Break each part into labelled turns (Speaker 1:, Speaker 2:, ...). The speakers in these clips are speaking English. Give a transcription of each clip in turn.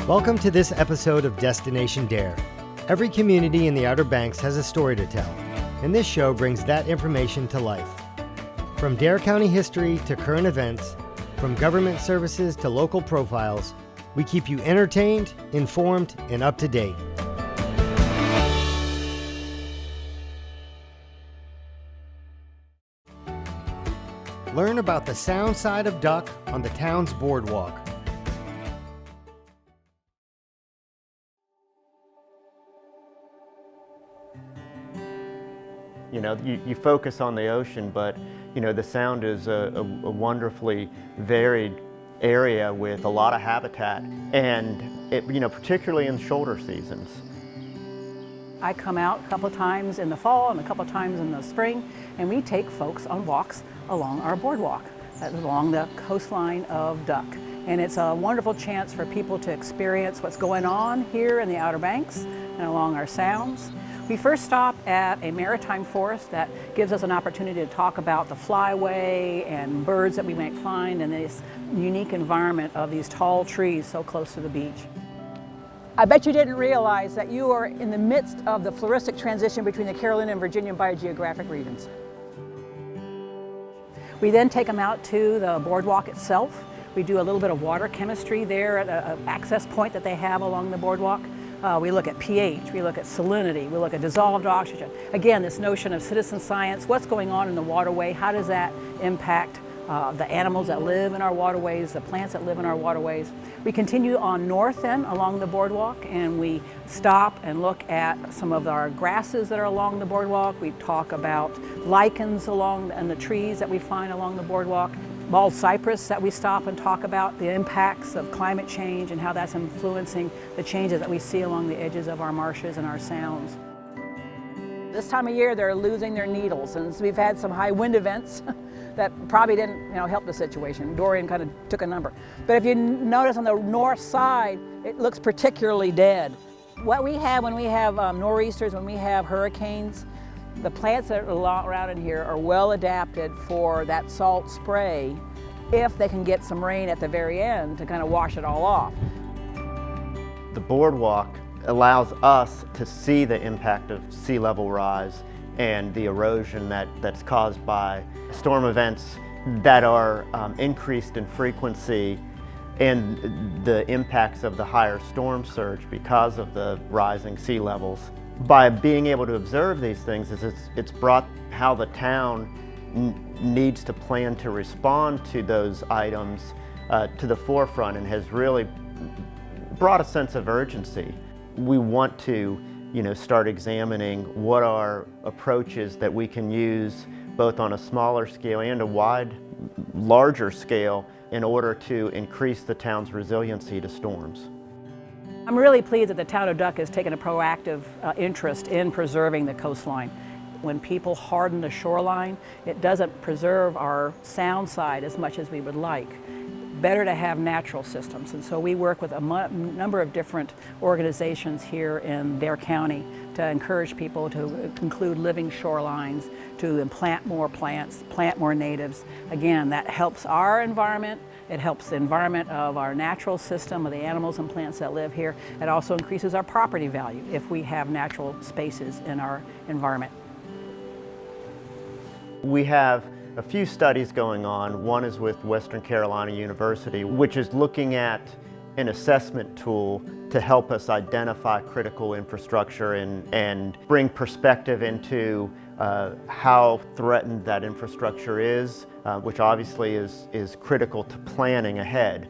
Speaker 1: Welcome to this episode of Destination Dare. Every community in the Outer Banks has a story to tell, and this show brings that information to life. From Dare County history to current events, from government services to local profiles, we keep you entertained, informed, and up to date. Learn about the sound side of duck on the town's boardwalk.
Speaker 2: You know, you focus on the ocean, but you know, the Sound is a wonderfully varied area with a lot of habitat, and particularly in shoulder seasons.
Speaker 3: I come out a couple of times in the fall and a couple of times in the spring, and we take folks on walks along our boardwalk, along the coastline of Duck. And it's a wonderful chance for people to experience what's going on here in the Outer Banks and along our sounds. We first stop at a maritime forest that gives us an opportunity to talk about the flyway and birds that we might find in this unique environment of these tall trees so close to the beach. I bet you didn't realize that you are in the midst of the floristic transition between the Carolina and Virginia biogeographic regions. We then take them out to the boardwalk itself. We do a little bit of water chemistry there at an access point that they have along the boardwalk. We look at pH, we look at salinity, we look at dissolved oxygen. Again, this notion of citizen science, what's going on in the waterway, how does that impact the animals that live in our waterways, the plants that live in our waterways. We continue on north then along the boardwalk, and we stop and look at some of our grasses that are along the boardwalk. We talk about lichens and the trees that we find along the boardwalk. Bald cypress that we stop and talk about the impacts of climate change and how that's influencing the changes that we see along the edges of our marshes and our sounds. This time of year they're losing their needles, and so we've had some high wind events that probably didn't help the situation. Dorian kind of took a number. But if you notice on the north side, it looks particularly dead. What we have when we have nor'easters, when we have hurricanes, the plants that are around in here are well adapted for that salt spray if they can get some rain at the very end to kind of wash it all off.
Speaker 2: The boardwalk allows us to see the impact of sea level rise and the erosion that's caused by storm events that are increased in frequency, and the impacts of the higher storm surge because of the rising sea levels. By being able to observe these things, it's brought how the town needs to plan to respond to those items to the forefront, and has really brought a sense of urgency. We want to start examining what are approaches that we can use both on a smaller scale and a larger scale in order to increase the town's resiliency to storms.
Speaker 3: I'm really pleased that the town of Duck has taken a proactive interest in preserving the coastline. When people harden the shoreline, it doesn't preserve our sound side as much as we would like. Better to have natural systems, and so we work with a number of different organizations here in Dare County to encourage people to include living shorelines, to plant more plants, plant more natives. Again, that helps our environment. It helps the environment of our natural system of the animals and plants that live here. It also increases our property value if we have natural spaces in our environment.
Speaker 2: We have a few studies going on. One is with Western Carolina University, which is looking at an assessment tool to help us identify critical infrastructure and bring perspective into how threatened that infrastructure is, which obviously is critical to planning ahead.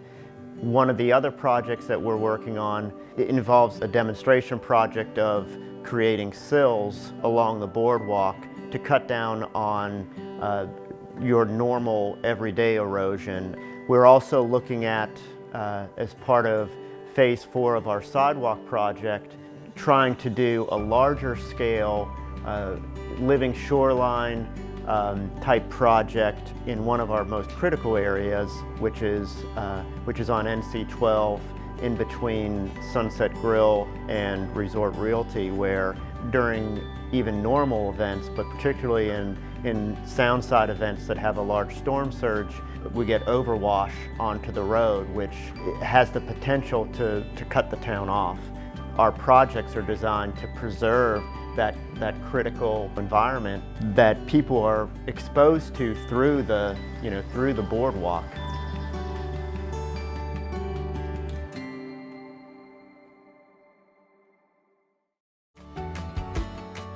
Speaker 2: One of the other projects that we're working on involves a demonstration project of creating sills along the boardwalk to cut down on your normal everyday erosion. We're also looking at, as part of phase 4 of our sidewalk project, trying to do a larger scale living shoreline type project in one of our most critical areas, which is on NC 12 in between Sunset Grill and Resort Realty, where during even normal events, but particularly in sound side events that have a large storm surge, we get overwash onto the road, which has the potential to cut the town off. Our projects are designed to preserve that critical environment that people are exposed to through the boardwalk.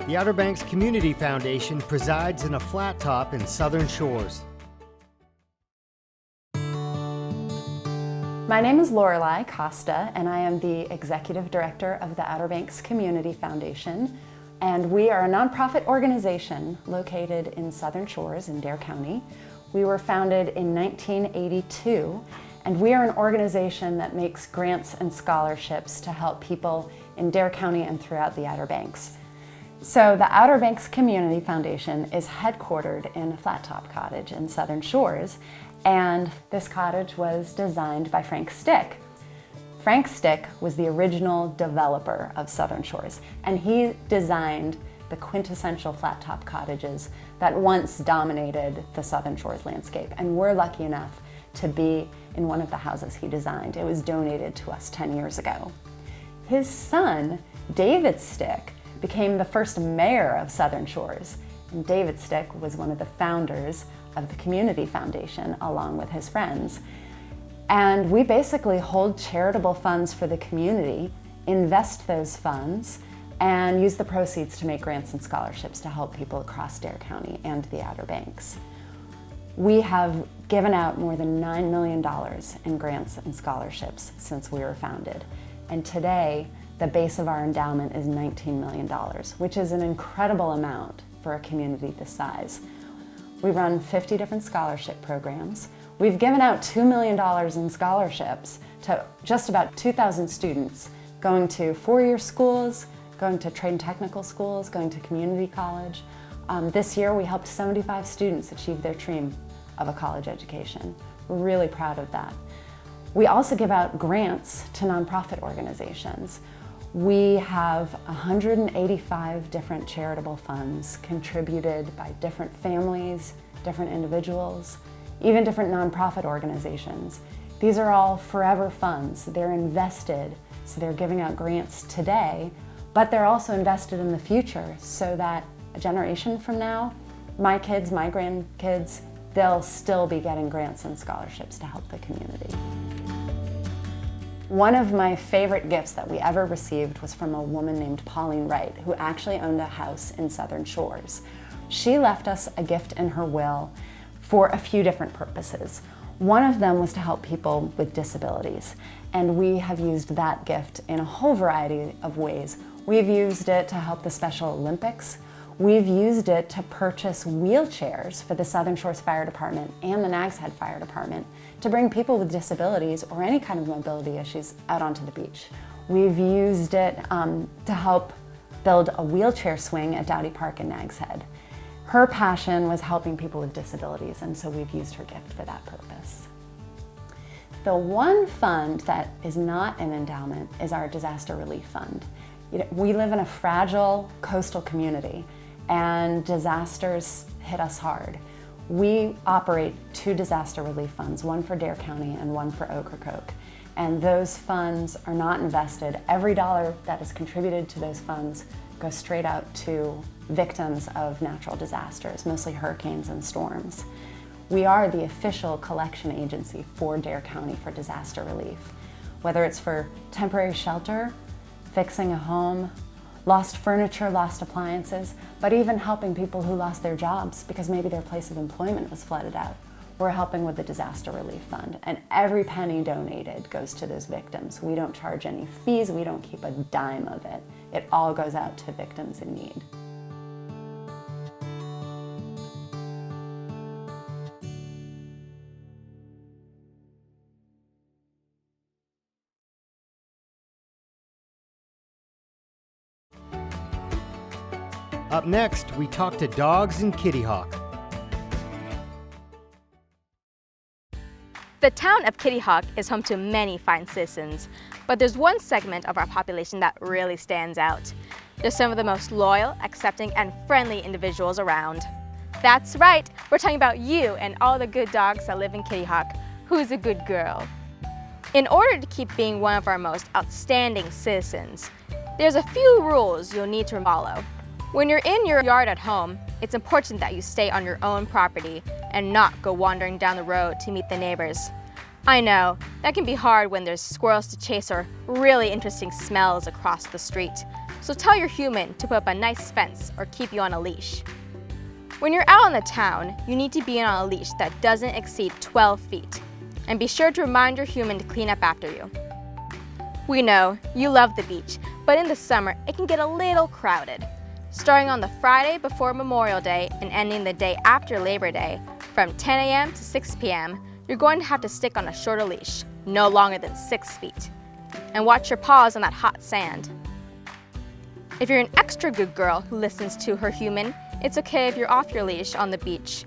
Speaker 1: The Outer Banks Community Foundation presides in a flat top in Southern Shores.
Speaker 4: My name is Lorelei Costa, and I am the Executive Director of the Outer Banks Community Foundation. And we are a nonprofit organization located in Southern Shores in Dare County. We were founded in 1982, and we are an organization that makes grants and scholarships to help people in Dare County and throughout the Outer Banks. So the Outer Banks Community Foundation is headquartered in a flat top cottage in Southern Shores, and this cottage was designed by Frank Stick. Frank Stick was the original developer of Southern Shores, and he designed the quintessential flat top cottages that once dominated the Southern Shores landscape, and we're lucky enough to be in one of the houses he designed. It was donated to us 10 years ago. His son, David Stick, became the first mayor of Southern Shores, and David Stick was one of the founders of the Community Foundation along with his friends. And we basically hold charitable funds for the community, invest those funds, and use the proceeds to make grants and scholarships to help people across Dare County and the Outer Banks. We have given out more than $9 million in grants and scholarships since we were founded. And today, the base of our endowment is $19 million, which is an incredible amount for a community this size. We run 50 different scholarship programs. We've given out $2 million in scholarships to just about 2,000 students going to four-year schools, going to trade and technical schools, going to community college. This year we helped 75 students achieve their dream of a college education. We're really proud of that. We also give out grants to nonprofit organizations. We have 185 different charitable funds contributed by different families, different individuals, even different nonprofit organizations. These are all forever funds. They're invested, so they're giving out grants today, but they're also invested in the future so that a generation from now, my kids, my grandkids, they'll still be getting grants and scholarships to help the community. One of my favorite gifts that we ever received was from a woman named Pauline Wright, who actually owned a house in Southern Shores. She left us a gift in her will for a few different purposes. One of them was to help people with disabilities, and we have used that gift in a whole variety of ways. We've used it to help the Special Olympics. We've used it to purchase wheelchairs for the Southern Shores Fire Department and the Nags Fire Department to bring people with disabilities or any kind of mobility issues out onto the beach. We've used it to help build a wheelchair swing at Dowdy Park in Nags Head. Her passion was helping people with disabilities, and so we've used her gift for that purpose. The one fund that is not an endowment is our disaster relief fund. We live in a fragile coastal community, and disasters hit us hard. We operate two disaster relief funds, one for Dare County and one for Ocracoke. And those funds are not invested. Every dollar that is contributed to those funds goes straight out to victims of natural disasters, mostly hurricanes and storms. We are the official collection agency for Dare County for disaster relief. Whether it's for temporary shelter, fixing a home, lost furniture, lost appliances, but even helping people who lost their jobs because maybe their place of employment was flooded out. We're helping with the disaster relief fund, and every penny donated goes to those victims. We don't charge any fees, we don't keep a dime of it. It all goes out to victims in need.
Speaker 1: Up next, we talk to Dogs and Kitty Hawk.
Speaker 5: The town of Kitty Hawk is home to many fine citizens, but there's one segment of our population that really stands out. They're some of the most loyal, accepting, and friendly individuals around. That's right, we're talking about you and all the good dogs that live in Kitty Hawk. Who's a good girl? In order to keep being one of our most outstanding citizens, there's a few rules you'll need to follow. When you're in your yard at home, it's important that you stay on your own property and not go wandering down the road to meet the neighbors. I know, that can be hard when there's squirrels to chase or really interesting smells across the street. So tell your human to put up a nice fence or keep you on a leash. When you're out in the town, you need to be on a leash that doesn't exceed 12 feet. And be sure to remind your human to clean up after you. We know you love the beach, but in the summer it can get a little crowded. Starting on the Friday before Memorial Day and ending the day after Labor Day, from 10 a.m. to 6 p.m., you're going to have to stick on a shorter leash, no longer than 6 feet. And watch your paws on that hot sand. If you're an extra good girl who listens to her human, it's okay if you're off your leash on the beach,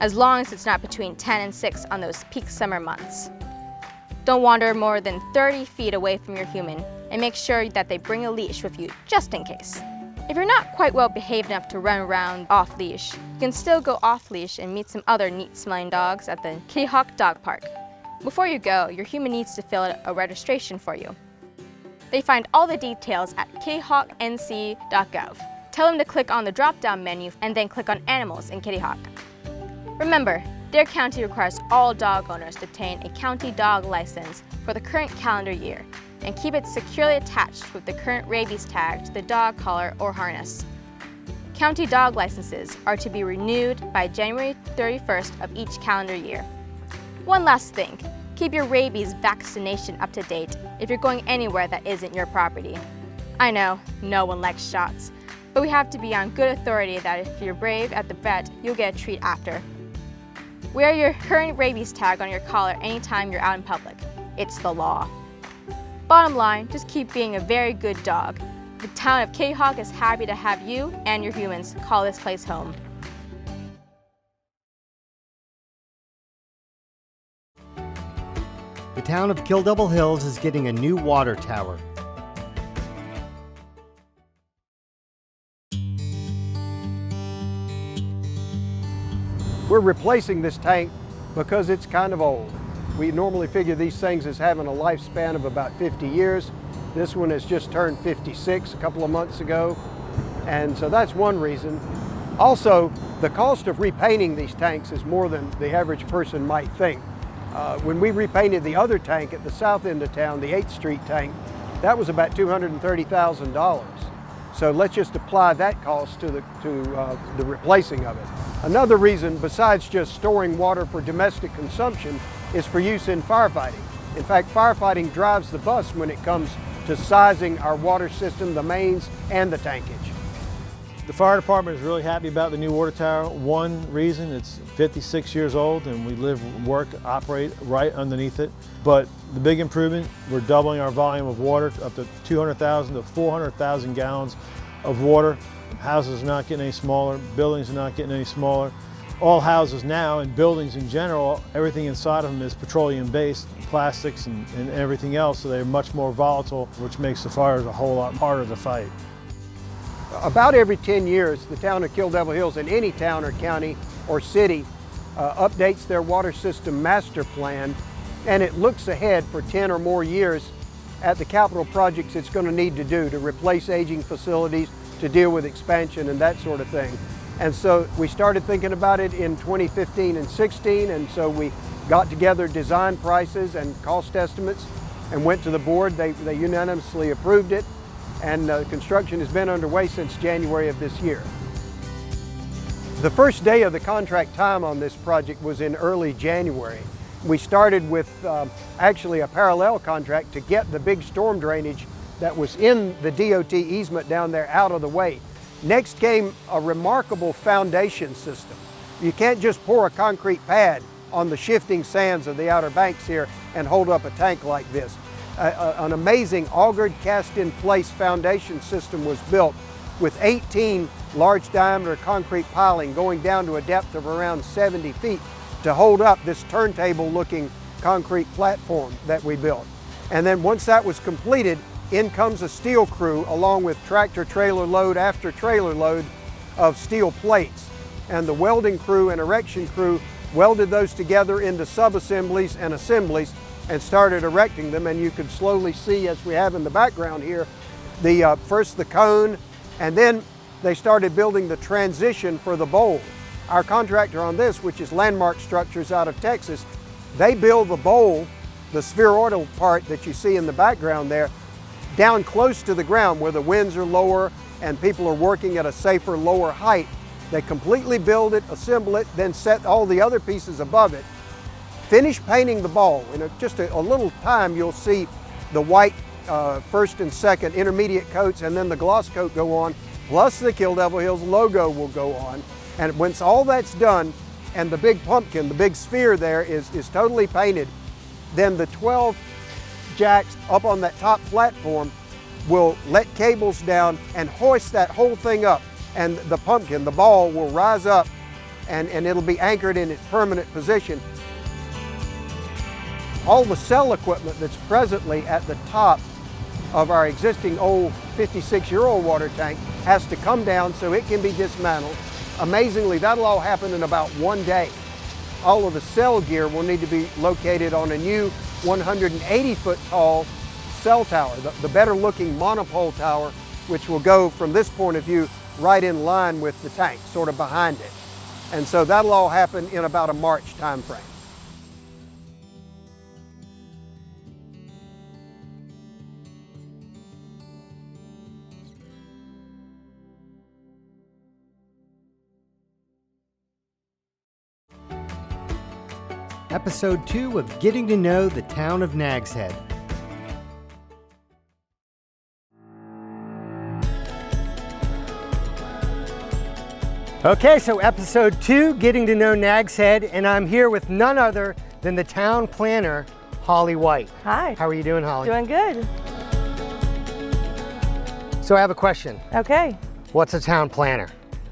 Speaker 5: as long as it's not between 10 and 6 on those peak summer months. Don't wander more than 30 feet away from your human, and make sure that they bring a leash with you just in case. If you're not quite well behaved enough to run around off leash, you can still go off leash and meet some other neat smelling dogs at the Kitty Hawk Dog Park. Before you go, your human needs to fill out a registration for you. They find all the details at kittyhawknc.gov. Tell them to click on the drop-down menu and then click on Animals in Kitty Hawk. Remember, Dare County requires all dog owners to obtain a county dog license for the current calendar year and keep it securely attached with the current rabies tag to the dog collar or harness. County dog licenses are to be renewed by January 31st of each calendar year. One last thing, keep your rabies vaccination up to date if you're going anywhere that isn't your property. I know, no one likes shots, but we have to be on good authority that if you're brave at the vet, you'll get a treat after. Wear your current rabies tag on your collar anytime you're out in public. It's the law. Bottom line, just keep being a very good dog. The town of Kitty Hawk is happy to have you and your humans call this place home.
Speaker 1: The town of Kill Double Hills is getting a new water tower.
Speaker 6: We're replacing this tank because it's kind of old. We normally figure these things as having a lifespan of about 50 years. This one has just turned 56 a couple of months ago, and so that's one reason. Also, the cost of repainting these tanks is more than the average person might think. When we repainted the other tank at the south end of town, the 8th Street tank, that was about $230,000. So let's just apply that cost to the replacing of it. Another reason, besides just storing water for domestic consumption, is for use in firefighting. In fact, firefighting drives the bus when it comes to sizing our water system, the mains, and the tankage.
Speaker 7: The fire department is really happy about the new water tower. One reason, it's 56 years old and we live, work, operate right underneath it. But the big improvement, we're doubling our volume of water up to 200,000 to 400,000 gallons of water. Houses are not getting any smaller, buildings are not getting any smaller. All houses now and buildings in general, everything inside of them is petroleum-based, plastics and everything else, so they're much more volatile, which makes the fires a whole lot harder to fight.
Speaker 6: About every 10 years, the town of Kill Devil Hills, and any town or county or city, updates their water system master plan, and it looks ahead for 10 or more years at the capital projects it's going to need to do to replace aging facilities, to deal with expansion and that sort of thing. And so we started thinking about it in 2015 and 16, and so we got together design prices and cost estimates and went to the board. They unanimously approved it, and construction has been underway since January of this year. The first day of the contract time on this project was in early January. We started with actually a parallel contract to get the big storm drainage that was in the DOT easement down there out of the way. Next came a remarkable foundation system. You can't just pour a concrete pad on the shifting sands of the Outer Banks here and hold up a tank like this. An amazing augured cast-in-place foundation system was built with 18 large diameter concrete piling going down to a depth of around 70 feet to hold up this turntable looking concrete platform that we built. And then once that was completed, in comes a steel crew along with tractor trailer load after trailer load of steel plates. and the welding crew and erection crew welded those together into sub-assemblies and assemblies and started erecting them. And you could slowly see, as we have in the background here, first the cone, and then they started building the transition for the bowl. Our contractor on this, which is Landmark Structures out of Texas, they build the bowl, the spheroidal part that you see in the background there, down close to the ground where the winds are lower and people are working at a safer, lower height. They completely build it, assemble it, then set all the other pieces above it. Finish painting the ball. In just a little time, you'll see the white first and second intermediate coats, and then the gloss coat go on, plus the Kill Devil Hills logo will go on. And once all that's done, and the big pumpkin, the big sphere there is totally painted, then the 12 jacks up on that top platform will let cables down and hoist that whole thing up. And the pumpkin, the ball, will rise up and it'll be anchored in its permanent position. All the cell equipment that's presently at the top of our existing old 56-year-old water tank has to come down so it can be dismantled. Amazingly, that'll all happen in about 1 day. All of the cell gear will need to be located on a new 180-foot tall cell tower, the better looking monopole tower, which will go from this point of view right in line with the tank, sort of behind it. And so that'll all happen in about a March time frame.
Speaker 1: Episode 2 of Getting to Know the Town of Nags Head. Okay, so episode 2, Getting to Know Nags Head, and I'm here with none other than the town planner, Holly White.
Speaker 8: Hi.
Speaker 1: How are you doing, Holly?
Speaker 8: Doing good.
Speaker 1: So I have a question.
Speaker 8: Okay.
Speaker 1: What's a town planner?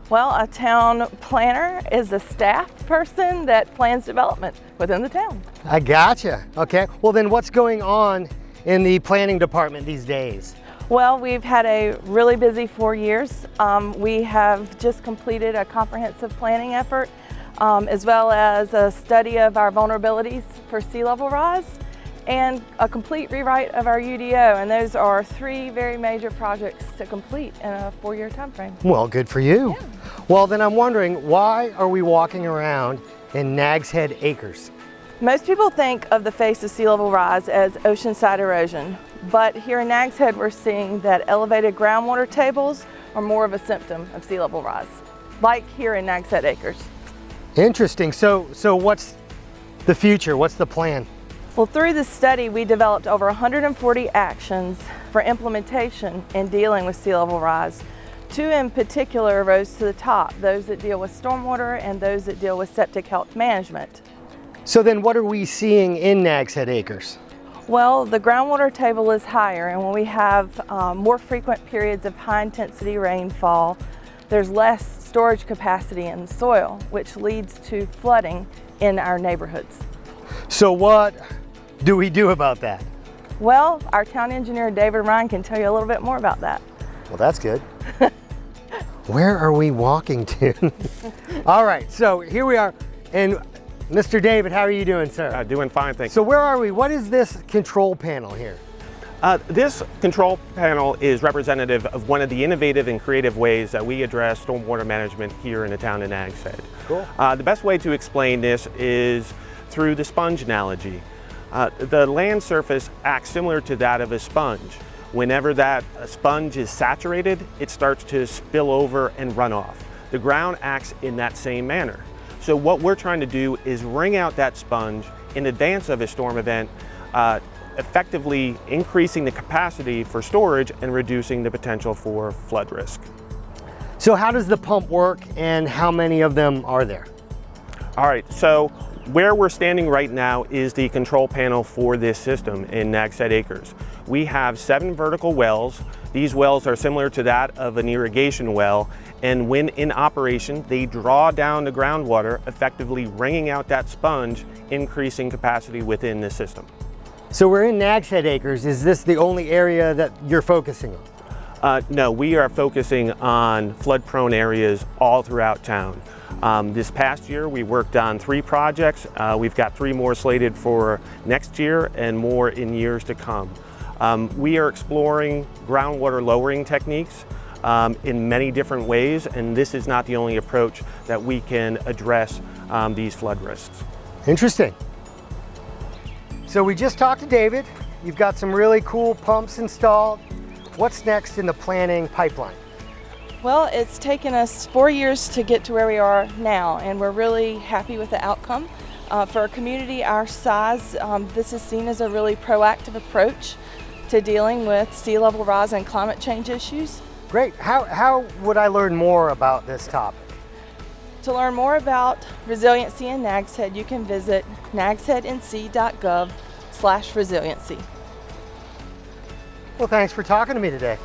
Speaker 8: Well, a town planner is a staff person that plans development within the town.
Speaker 1: I gotcha. Okay. Well, then what's going on in the planning department these days?
Speaker 8: Well, we've had a really busy 4 years. We have just completed a comprehensive planning effort, as well as a study of our vulnerabilities for sea level rise and a complete rewrite of our UDO. And those are 3 very major projects to complete in a 4-year time frame.
Speaker 1: Well, good for you.
Speaker 8: Yeah.
Speaker 1: Well, then I'm wondering, why are we walking around in Nags Head Acres?
Speaker 8: Most people think of the face of sea level rise as oceanside erosion, but here in Nags Head we're seeing that elevated groundwater tables are more of a symptom of sea level rise, like here in Nags Head Acres.
Speaker 1: Interesting. So what's the future? What's the plan?
Speaker 8: Well, through this study we developed over 140 actions for implementation in dealing with sea level rise. 2 in particular rose to the top, those that deal with stormwater and those that deal with septic health management.
Speaker 1: So then what are we seeing in Nags Head Acres?
Speaker 8: Well, the groundwater table is higher, and when we have more frequent periods of high intensity rainfall, there's less storage capacity in the soil, which leads to flooding in our neighborhoods.
Speaker 1: So what do we do about that?
Speaker 8: Well, our town engineer David Ryan can tell you a little bit more about that.
Speaker 1: Well, that's good. Where are we walking to? All right, so here we are. And Mr. David, how are you doing, sir?
Speaker 9: Doing fine, thank you.
Speaker 1: So where are we? What is this control panel here?
Speaker 9: This control panel is representative of one of the innovative and creative ways that we address stormwater management here in the town of Nags Head.
Speaker 1: Cool.
Speaker 9: The best way to explain this is through the sponge analogy. The land surface acts similar to that of a sponge. Whenever that sponge is saturated, it starts to spill over and run off. The ground acts in that same manner. So what we're trying to do is wring out that sponge in advance of a storm event, effectively increasing the capacity for storage and reducing the potential for flood risk.
Speaker 1: So how does the pump work and how many of them are there?
Speaker 9: All right, so where we're standing right now is the control panel for this system in Nags Head Acres. We have 7 vertical wells. These wells are similar to that of an irrigation well, and when in operation, they draw down the groundwater, effectively wringing out that sponge, increasing capacity within the system.
Speaker 1: So we're in Nags Head Acres. Is this the only area that you're focusing
Speaker 9: No, we are focusing on flood-prone areas all throughout town. This past year we worked on 3 projects. We've got 3 more slated for next year and more in years to come. We are exploring groundwater lowering techniques in many different ways, and this is not the only approach that we can address these flood risks.
Speaker 1: Interesting. So we just talked to David. You've got some really cool pumps installed. What's next in the planning pipeline?
Speaker 8: Well, it's taken us 4 years to get to where we are now, and we're really happy with the outcome. For a community our size, this is seen as a really proactive approach to dealing with sea level rise and climate change issues.
Speaker 1: Great. How would I learn more about this topic?
Speaker 8: To learn more about resiliency in Nags Head, you can visit nagsheadnc.gov/resiliency.
Speaker 1: Well, thanks for talking to me today.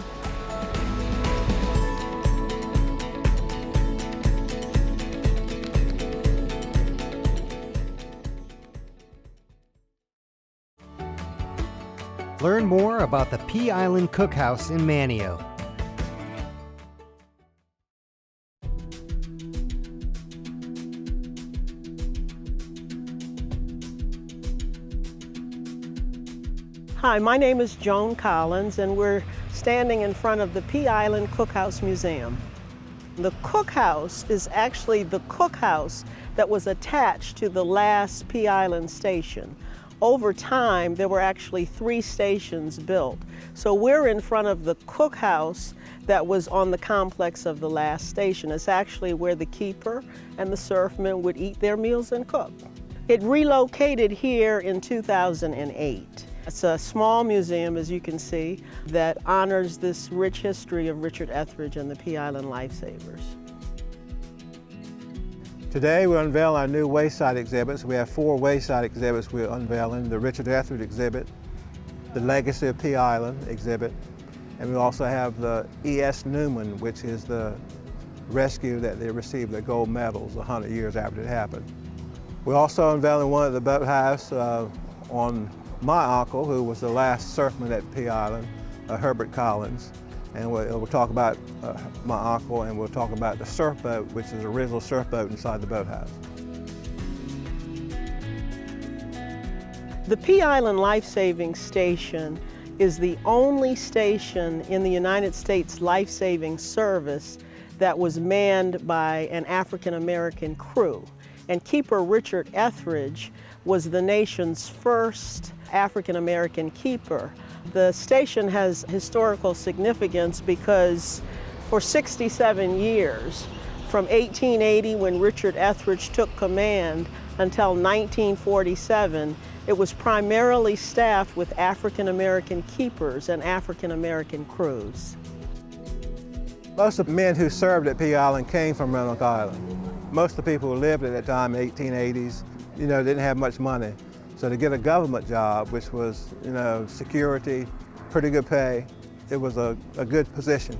Speaker 1: Learn more about the Pea Island Cookhouse in Manteo.
Speaker 10: Hi, my name is Joan Collins, and we're standing in front of the Pea Island Cookhouse Museum. The cookhouse is actually the cookhouse that was attached to the last Pea Island station. Over time, there were actually 3 stations built. So we're in front of the cookhouse that was on the complex of the last station. It's actually where the keeper and the surfmen would eat their meals and cook. It relocated here in 2008. It's a small museum, as you can see, that honors this rich history of Richard Etheridge and the Pea Island lifesavers.
Speaker 7: Today we unveil our new wayside exhibits. We have 4 wayside exhibits we're unveiling: the Richard Etheridge exhibit, the Legacy of Pea Island exhibit, and we also have the E.S. Newman, which is the rescue that they received their gold medals 100 years after it happened. We're also unveiling one at the boathouse on my uncle, who was the last surfman at Pea Island, Herbert Collins. And we'll talk about my uncle, and we'll talk about the surf boat, which is the original surf boat inside the boathouse.
Speaker 10: The Pea Island Life-Saving Station is the only station in the United States life-saving service that was manned by an African-American crew. And Keeper Richard Etheridge was the nation's first African-American keeper. The station has historical significance because for 67 years, from 1880 when Richard Etheridge took command until 1947, it was primarily staffed with African-American keepers and African-American crews.
Speaker 7: Most of the men who served at Pea Island came from Roanoke Island. Most of the people who lived at that time, 1880s, didn't have much money. So to get a government job, which was, security, pretty good pay, it was a good position.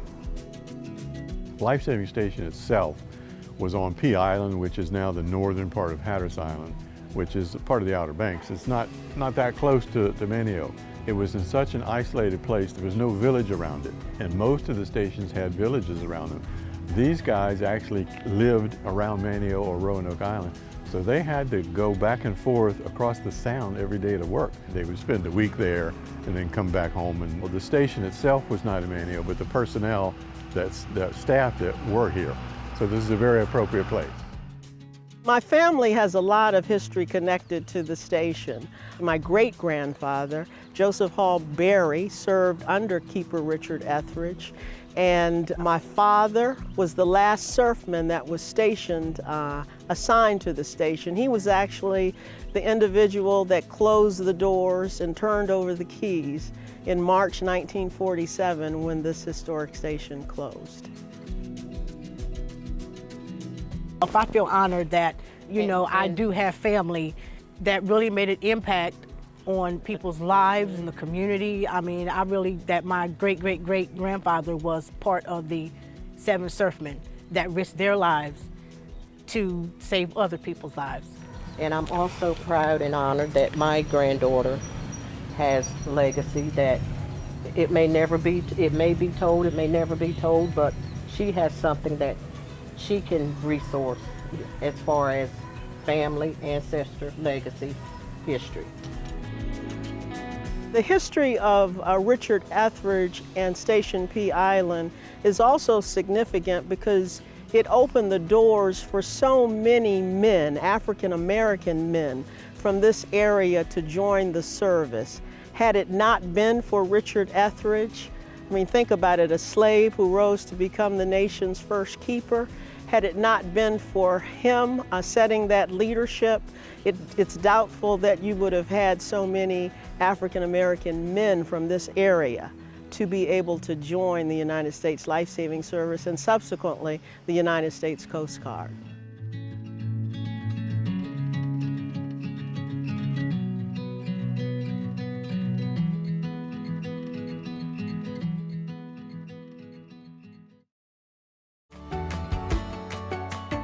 Speaker 11: Life-saving station itself was on Pea Island, which is now the northern part of Hatteras Island, which is part of the Outer Banks. It's not that close to Manteo. It was in such an isolated place, there was no village around it, and most of the stations had villages around them. These guys actually lived around Manteo or Roanoke Island, so they had to go back and forth across the Sound every day to work. They would spend a week there and then come back home. And the station itself was not in Manteo, but the personnel that staffed it were here. So this is a very appropriate place.
Speaker 10: My family has a lot of history connected to the station. My great-grandfather, Joseph Hall Berry, served under Keeper Richard Etheridge, and my father was the last surfman that was stationed, assigned to the station. He was actually the individual that closed the doors and turned over the keys in March 1947 when this historic station closed.
Speaker 12: I feel honored that, I do have family that really made an impact on people's lives in the community. I mean, that my great-great-great-grandfather was part of the 7 surfmen that risked their lives to save other people's lives.
Speaker 13: And I'm also proud and honored that my granddaughter has legacy that
Speaker 12: It may be told, it may never be told, but she has something that she can resource as far as family, ancestor, legacy, history.
Speaker 10: The history of Richard Etheridge and Station P Island is also significant because it opened the doors for so many men, African American men, from this area to join the service. Had it not been for Richard Etheridge, I mean, think about it, a slave who rose to become the nation's first keeper. Had it not been for him setting that leadership, it's doubtful that you would have had so many African American men from this area to be able to join the United States Life-Saving Service and subsequently the United States Coast Guard.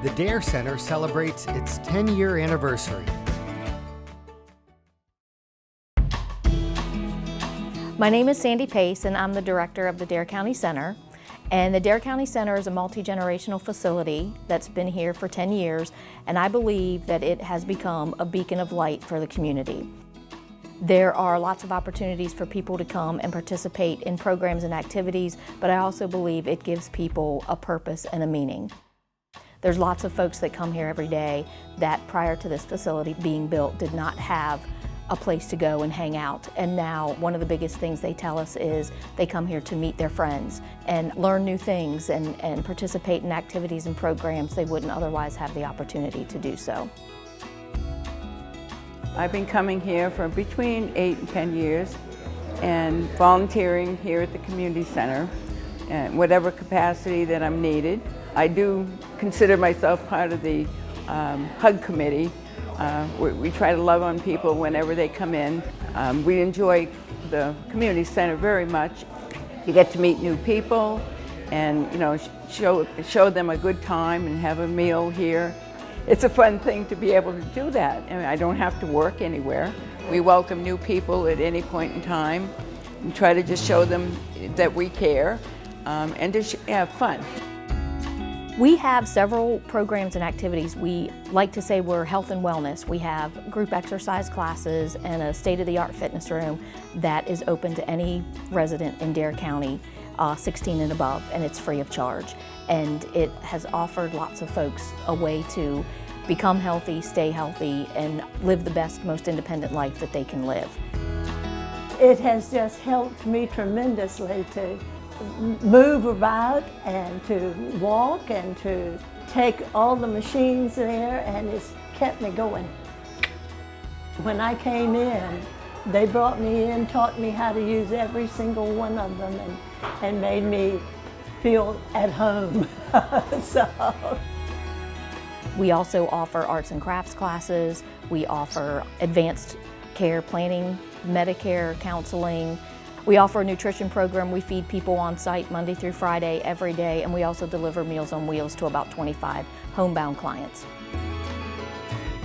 Speaker 1: The Dare Center celebrates its 10-year anniversary.
Speaker 13: My name is Sandy Pace, and I'm the director of the Dare County Center. And the Dare County Center is a multi-generational facility that's been here for 10 years, and I believe that it has become a beacon of light for the community. There are lots of opportunities for people to come and participate in programs and activities, but I also believe it gives people a purpose and a meaning. There's lots of folks that come here every day that prior to this facility being built did not have a place to go and hang out. And now one of the biggest things they tell us is they come here to meet their friends and learn new things and participate in activities and programs they wouldn't otherwise have the opportunity to do so.
Speaker 14: I've been coming here for between 8 and 10 years and volunteering here at the community center in whatever capacity that I'm needed. I do consider myself part of the HUG committee. We try to love on people whenever they come in. We enjoy the community center very much. You get to meet new people and show them a good time and have a meal here. It's a fun thing to be able to do that. I mean, I don't have to work anywhere. We welcome new people at any point in time and try to just show them that we care and to have fun.
Speaker 13: We have several programs and activities. We like to say we're health and wellness. We have group exercise classes and a state-of-the-art fitness room that is open to any resident in Dare County, 16 and above, and it's free of charge. And it has offered lots of folks a way to become healthy, stay healthy, and live the best, most independent life that they can live.
Speaker 15: It has just helped me tremendously to move about and to walk and to take all the machines there, and it's kept me going. When I came in, they brought me in, taught me how to use every single one of them and made me feel at home.
Speaker 13: We also offer arts and crafts classes. We offer advanced care planning, Medicare counseling. We offer a nutrition program. We feed people on site Monday through Friday, every day, and we also deliver Meals on Wheels to about 25 homebound clients.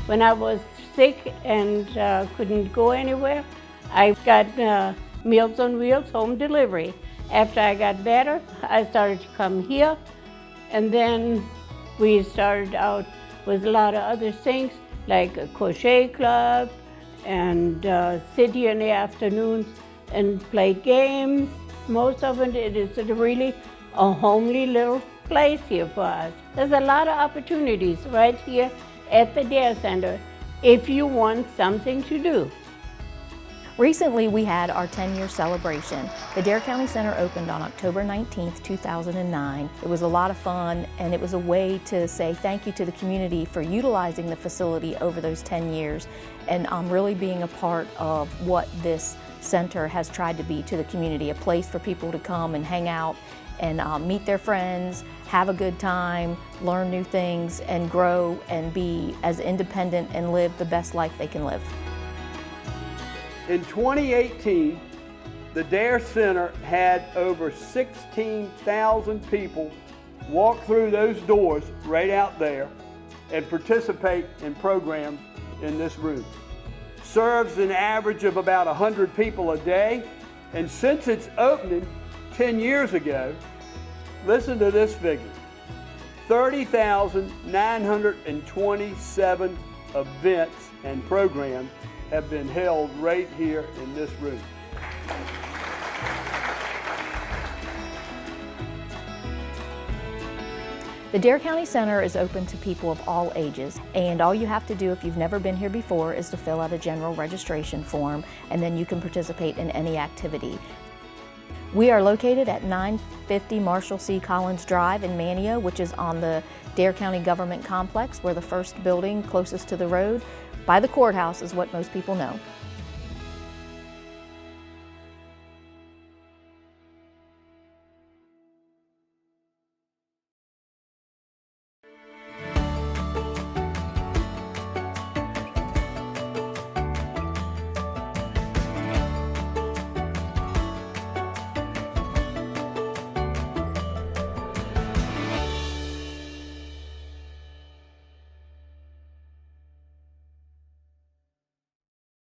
Speaker 16: When I was sick and couldn't go anywhere, I got Meals on Wheels home delivery. After I got better, I started to come here, and then we started out with a lot of other things like a crochet club and sit here in the afternoons and play games. Most of it is really a homely little place here for us. There's a lot of opportunities right here at the Dare Center if you want something to do.
Speaker 13: Recently, we had our 10-year celebration. The Dare County Center opened on October 19th, 2009. It was a lot of fun, and it was a way to say thank you to the community for utilizing the facility over those 10 years and really being a part of what this center has tried to be to the community, a place for people to come and hang out and meet their friends, have a good time, learn new things, and grow and be as independent and live the best life they can live.
Speaker 17: In 2018, the Dare Center had over 16,000 people walk through those doors right out there and participate in programs in this room. Serves an average of about 100 people a day, And since its opening 10 years ago, listen to this figure, 30,927 events and programs have been held right here in this room.
Speaker 13: The Dare County Center is open to people of all ages, and all you have to do if you've never been here before is to fill out a general registration form, and then you can participate in any activity. We are located at 950 Marshall C. Collins Drive in Manteo, which is on the Dare County Government Complex. We're the first building closest to the road. By the courthouse is what most people know.